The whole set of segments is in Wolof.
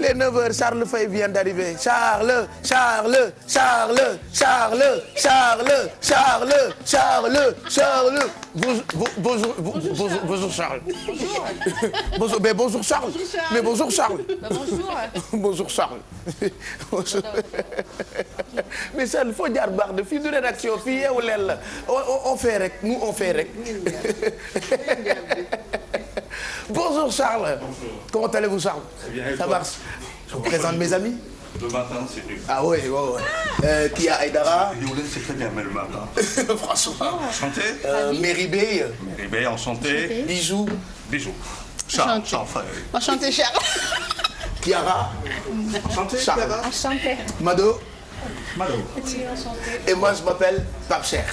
est 9h, Charles Faye vient d'arriver. Charles. Bonjour Charles. Bonjour, mais bonjour Charles. Mais bonjour Charles. Bonjour. Bonjour Charles. Bonjour. Mais Charles, faut dire barre de fille de rédaction, fille ou l'aile. On fait rek, nous on fait rek. Bonjour Charles. Bonjour. Comment allez-vous Charles? Très bien. Ça marche. Je vous présente mes amis. Le matin, c'est du... Ah oui, ouais. Kia Aïdara. Yolen, c'est très bien, mais le matin. Franchement. Enchanté. Mary Bey. Ribé, enchanté. Bijou. Bijou. Charles, Charles Faye. Enchanté, Charles. Chiara. Enchanté, Charles. Chiara. Enchanté. Mado. Malo. Et moi je m'appelle Pape Cheikh.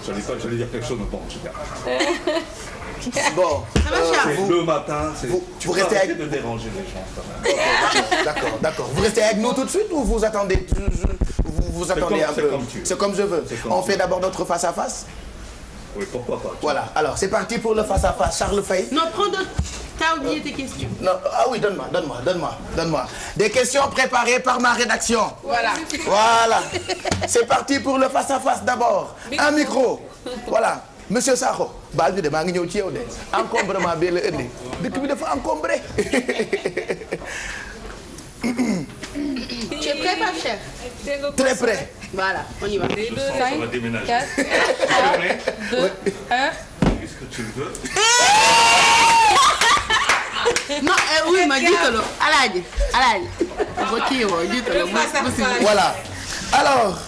J'allais dire quelque chose, mais bon, je garde. Bon. C'est le matin, c'est... vous Tu restez peux arrêter avec- de déranger les gens, quand même. D'accord. Vous restez avec nous tout de suite ou vous attendez vous attendez un c'est peu? comme tu veux. C'est comme je veux. comme On tu fait veux. d'abord notre face-à-face. Oui, pourquoi pas. Voilà. Alors c'est parti pour le face-à-face. Charles Faye. Non, prends d'autres. T'as oublié tes questions. Non, ah oui, donne-moi. Des questions préparées par ma rédaction. Voilà. Voilà. C'est parti pour le face-à-face d'abord. Un micro. Voilà. Monsieur Sakho. baal ñu de maa ngi ñëw ci yow de. Encombrement bee la indi. Dëkk bi dafa encombré. Tu es prêt, Pape Cheikh? Très près. Voilà, on y va. 200, ça va déménager. 4, 3, 2, 1. Qu'est-ce que tu veux? Non, oui, ma jiitalo. Alaaji. Ba kii woo jiitalo. Voilà. Alors,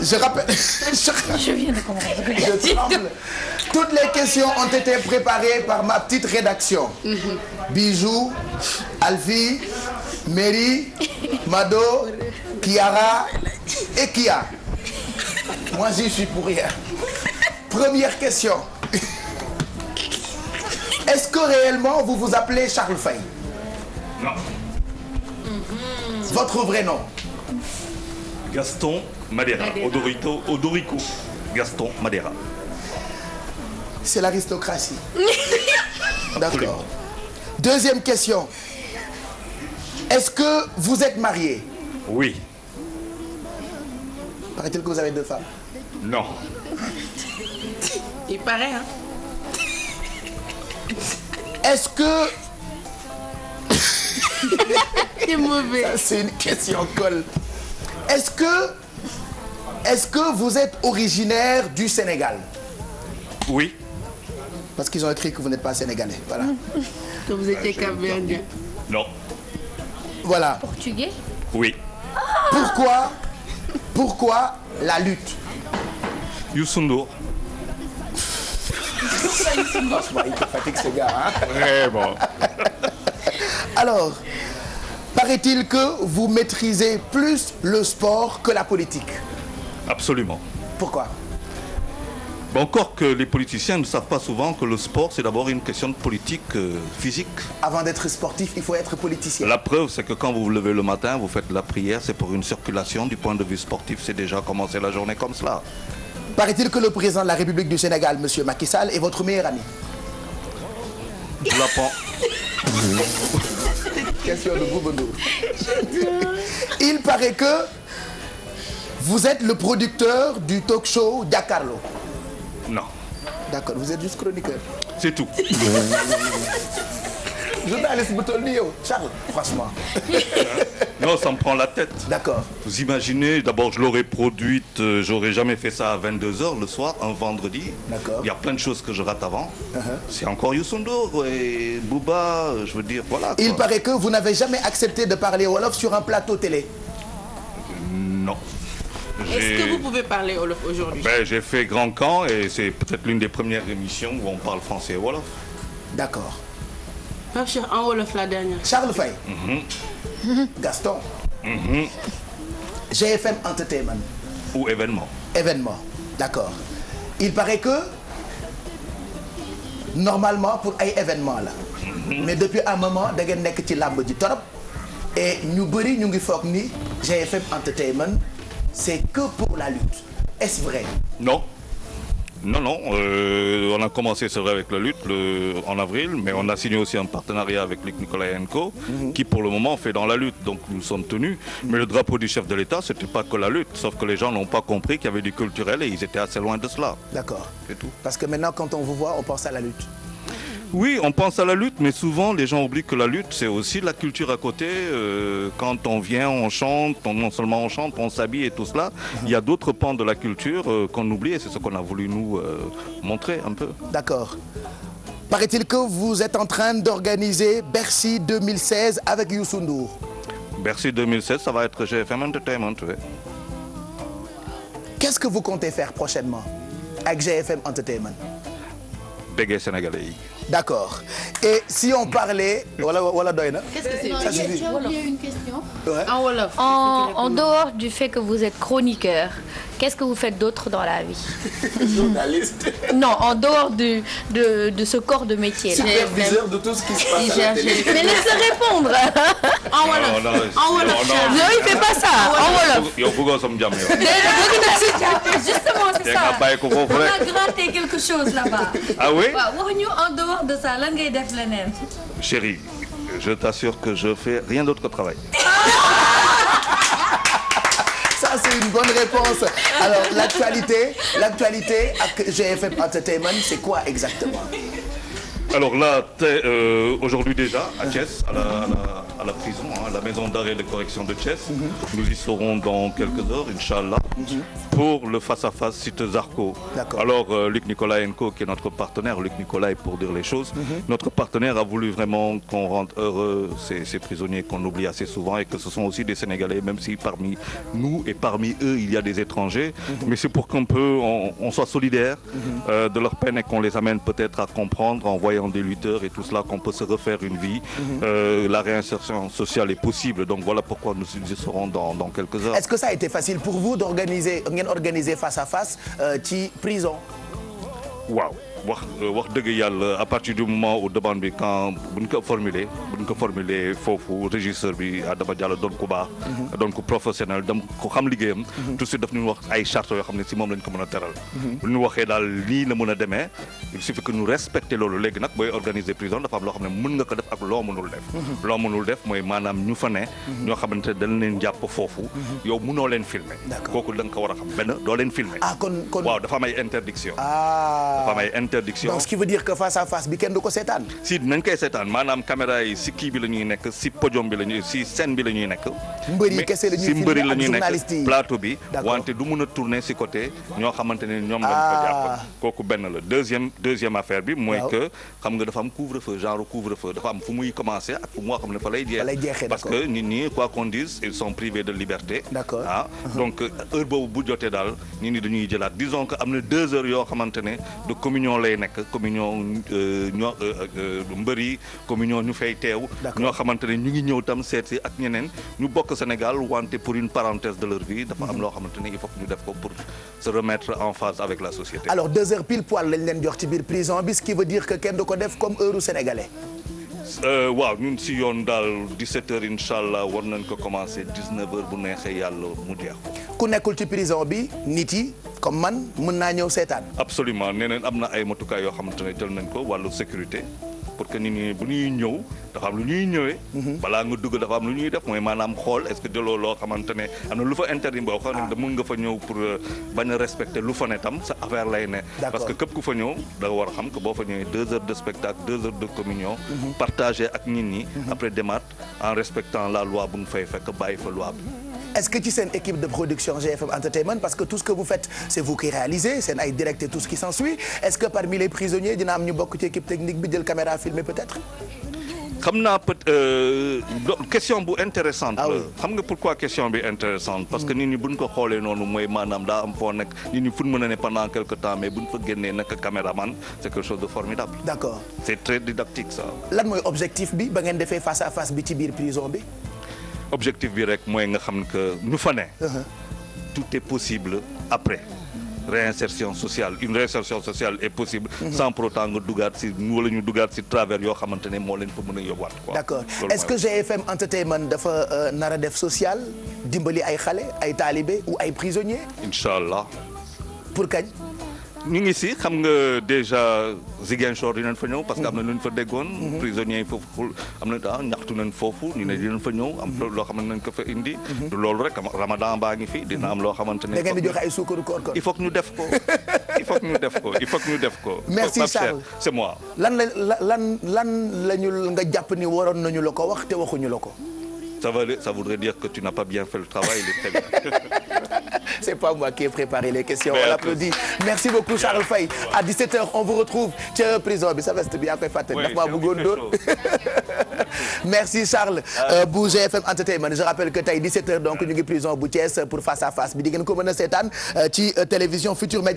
je rappelle. Je viens de comprendre ce que Je tremble. Toutes les questions ont été préparées par ma petite rédaction. Bijou, Alfie, Mary, Mado, Chiara et Kia. Moi, j'y suis pour rien. Première question. Est-ce que réellement vous vous appelez Charles Faye? Non. Votre vrai nom? Gaston Madera. Odorico. Gaston Madera. C'est l'aristocratie. D'accord. Deuxième question. Est-ce que vous êtes marié? Oui. Paraît-il que vous avez 2 femmes? Non. Il paraît, hein. Est-ce que... C'est mauvais. C'est une question colle. Est-ce que vous êtes originaire du Sénégal? Oui. Parce qu'ils ont écrit que vous n'êtes pas sénégalais. Voilà. Que vous étiez Cap-Verdien. Non. Voilà. Portugais. Oui. Pourquoi la lutte? Youssou Ndour. Franchement, il te fatigue ce gars, hein? Vraiment. Alors, paraît-il que vous maîtrisez plus le sport que la politique. Absolument. Pourquoi? Bon, encore que les politiciens ne savent pas souvent que le sport, c'est d'abord une question de politique physique. Avant d'être sportif, il faut être politicien. La preuve, c'est que quand vous vous levez le matin, vous faites la prière, c'est pour une circulation. Du point de vue sportif, c'est déjà commencer la journée comme cela. Paraît-il que le président de la République du Sénégal, M. Macky Sall, est votre meilleur ami. Je la prends. Question de Boubendour. Il paraît que vous êtes le producteur du talk show Jakaarlo. Non. D'accord, vous êtes juste chroniqueur. C'est tout. Journaliste bu toll ni yow, Charles, franchement. Non, ça me prend la tête. D'accord. Vous imaginez, d'abord je l'aurais produite, j'aurais jamais fait ça à 22h le soir, un vendredi. D'accord. Il y a plein de choses que je rate avant. C'est encore Youssou Ndour et Booba, je veux dire, voilà. Il quoi. paraît que vous n'avez jamais accepté de parler Wolof sur un plateau télé. Non. Est-ce que vous pouvez parler Wolof aujourd'hui? J'ai fait Grand Camp et c'est peut-être l'une des premières émissions où on parle français et Wolof. D'accord. Pape Cheikh, en Wolof la dernière. Charles Faye. Gaston. GFM Entertainment. Ou événement. Événement. D'accord. Il paraît que normalement pour ay événement là. Mais depuis un moment da ngeen nekk ci làmb ji torop et ñu bëri ñu ngi foog ni GFM Entertainment c'est que pour la lutte. Est-ce vrai? Non. Non, non, on a commencé, c'est vrai, avec la lutte en avril, mais on a signé aussi un partenariat avec Luc Nicolaïenko, qui pour le moment fait dans la lutte, donc nous sommes tenus. Mais le drapeau du chef de l'État, c'était pas que la lutte, sauf que les gens n'ont pas compris qu'il y avait du culturel et ils étaient assez loin de cela. D'accord. C'est tout. Parce que maintenant, quand on vous voit, on pense à la lutte. Oui, on pense à la lutte, mais souvent les gens oublient que la lutte, c'est aussi la culture à côté. Quand on vient, on chante, non seulement on chante, on s'habille et tout cela. Il y a d'autres pans de la culture qu'on oublie et c'est ce qu'on a voulu nous montrer un peu. D'accord. Paraît-il que vous êtes en train d'organiser Bercy 2016 avec Youssou Ndour. Bercy 2016, ça va être GFM Entertainment, oui. Qu'est-ce que vous comptez faire prochainement avec GFM Entertainment? Bégué sénégalais. D'accord. Et si on parlait... Voilà doy na. Qu'est-ce que c'est? Ça suffit. J'ai oublié une question. Ouais. En Wolof. En dehors du fait que vous êtes chroniqueur, qu'est-ce que vous faites d'autre dans la vie? Journaliste. Non, en dehors de ce corps de métier là. Superviseur de tout ce qui se passe à la télé. Mais laissez répondre. En Wolof. En Wolof. Non, il fait pas ça. En Wolof. Yow bëggoo sam jàmm yow. Justement, c'est Te ça. nga bàyyi ko foofu On rek. a gratté quelque chose là-bas. Ah oui? waaw wax ñu en dehors de ça lan ngay def leneen. Chérie, je t'assure que je fais rien d'autre que travail. Ça, c'est une bonne réponse. Alors, l'actualité avec GFM Entertainment, c'est quoi exactement? Alors là, aujourd'hui déjà, à Thiès, à la prison, à la maison d'arrêt de correction de Thiès, nous y serons dans quelques heures, Inch'Allah, pour le face-à-face site Zarco. Alors, Luc Nicolaïenko, qui est notre partenaire, Luc Nicolaï pour dire les choses, notre partenaire a voulu vraiment qu'on rende heureux ces prisonniers qu'on oublie assez souvent et que ce sont aussi des Sénégalais, même si parmi nous et parmi eux, il y a des étrangers. Mais c'est pour qu'on soit solidaires de leur peine et qu'on les amène peut-être à comprendre en voyant des lutteurs et tout cela, qu'on peut se refaire une vie. La réinsertion sociale est possible, donc voilà pourquoi nous y serons dans quelques heures. Est-ce que ça a été facile pour vous d'organiser face à face ci prison? Waaw wax dëgg yàlla à partir du moment où demande bi quand buñ ko formuler foofu régisseur bi Adama Diallo doon ko baax doon ko professionnel dem ko xam liggéeyam tout de suite daf ñu wax ay chartes yoo xam ne si moom lañ ko mën a teral bu ñu waxee daal lii la mën a demee il suffit que ñu respecter loolu léegi nag booy organiser prison dafa am loo xam ne mën nga ko def ak loo mënul def loo mënul def mooy maanaam ñu fa ne ñoo xamante ne dañ leen jàpp foofu yow mënoo leen filmer kooku da nga ko war a xam benn doo leen filmer waaw dafa am ay interdiction dafa am ay interdiction. Donc ce qui veut dire que face à face bi kenn du ko seetaan. si nañ koy seetaan maanaam caméra yi si kii bi la ñuy nekk si podium bi la ñuy si scène bi la ñuy nekk. mbër yi kese la ñuy si mbër yi la ñuy journaliste yi nekk plateau bi. wante du mun a tourner si côté ñoo xamante ne ñoom lañ ko jàpp. kooku benn la deuxième affaire bi. mooy que xam nga dafa am couvre-feu genre couvre-feu dafa am fu muy commencer ak fu moo xam ne fa lay jeex. parce que nit ñi quoi qu'on dise ils sont privés de liberté. d'accord donc heure boobu bu jotee daal nit ñi dañuy jëlaat disons que am na 2 heures yoo xamante ne de communion lay nekk communion mbër yi communion ñu fay teew ñoo xamante ne ñu ngi ñëw tam seet si ak ñeneen ñu bokk Sénégal wante pour une parenthèse de leur vie dafa am loo xamante ne il faut que ñu def ko pour se remettre en phase avec la société. Alors 2 heures pile poil lañ leen jox ci biir prison bi ce qui veut dire que kenn du ko def comme heure sénégalais. waaw ñun si yoon daal 17 heures incha allah war nañ ko commencer 19 heures bu neexee yàlla mu jeex. ku nekkul ci prison bi nit yi comme man mën naa ñëw seetaan. absolument nee nañ am na ay matukaay yoo xamante ne jël nañ ko wàllu sécurité pour que nit ñi bu ñuy ñëw dafa am lu ñuy ñëwee. balaa nga dugg dafa am lu ñuy def mooy maanaam xool est-ce que jëloo loo xamante ne am na lu fa interdit boo xam ne mën nga fa ñëw pour bañ a respecter lu fa ne tam sa affaire lay ne. parce que képp ku fa ñëw da nga war a xam que boo fa ñëwee 2 heures de spectacle 2 heures de communion. partagé ak nit ñi. après démat en respectant la loi bu nga fay fekk bàyyi fa loi bi. Est-ce que ci seen équipe de production GFM Entertainment parce que tout ce que vous faites c'est vous qui réalisez seen ay direct et tout ce qui s'ensuit est-ce que parmi les prisonniers dina am ñu bokk ci équipe technique bi jël caméra filmer peut-être. xam naa question bu intéressante la xam nga pourquoi question bi intéressante parce que nit ñi buñ ko xoolee noonu mooy maanaam daa am foo nekk nit ñi fu ñu mën a ne pendant quelque temps mais buñ fa génnee naka caméraman c'est quelque chose de formidable. D'accord. C'est très didactique ça. lan mooy objectif bi ba ngeen defee face à face bi ci biir prison bi. objectif bi rek mooy nga xam que ñu fa ne. tout est possible après. réinsertion sociale une réinsertion sociale est possible. sans pour autant nga dugaat si wala ñu dugaat si travers yoo xamante ne moo leen fa mën a yóbbuwaat quoi. d'accord est-ce que GFM Entertainment dafa nar a def social dimbali ay xale ay talibé ou ay prisonniers. incha allah. pour kañ. ñu ngi si xam nga déjà Ziguinchor dinañ fa ñëw parce que am na lu ñu fa déggoon. prisonniers yi foofu am na ñaxtu nañ foofu ñu ne dinañ fa ñëw am loo xam ne nañ ko fa indi. du loolu rek Ramadan baa ngi fi dina am loo xamante ne. da ngeen di joxe ay suukaru koor kon. il faut que ñu def ko il faut que ñu def ko il faut que ñu def ko. merci Charles c'est moi. lan la ñu nga jàpp ni waroon nañu la ko wax te waxuñu la ko. Ça voudrait dire que tu n'as pas bien fait le travail, il est très bien. C'est pas moi qui ai préparé les questions. On l'applaudit. Merci beaucoup Charles Faye. À 17h on vous retrouve ca prison bi sa veste bi yaa koy fàtte. ndax maa bëggoon doon. Merci Charles. bu GFM Entertainment je rappelle que tey 17h donc ñu ngi prison bu Thiès pour face à face bi di ngeen ko mën a seetaan ci télévision Futur Média.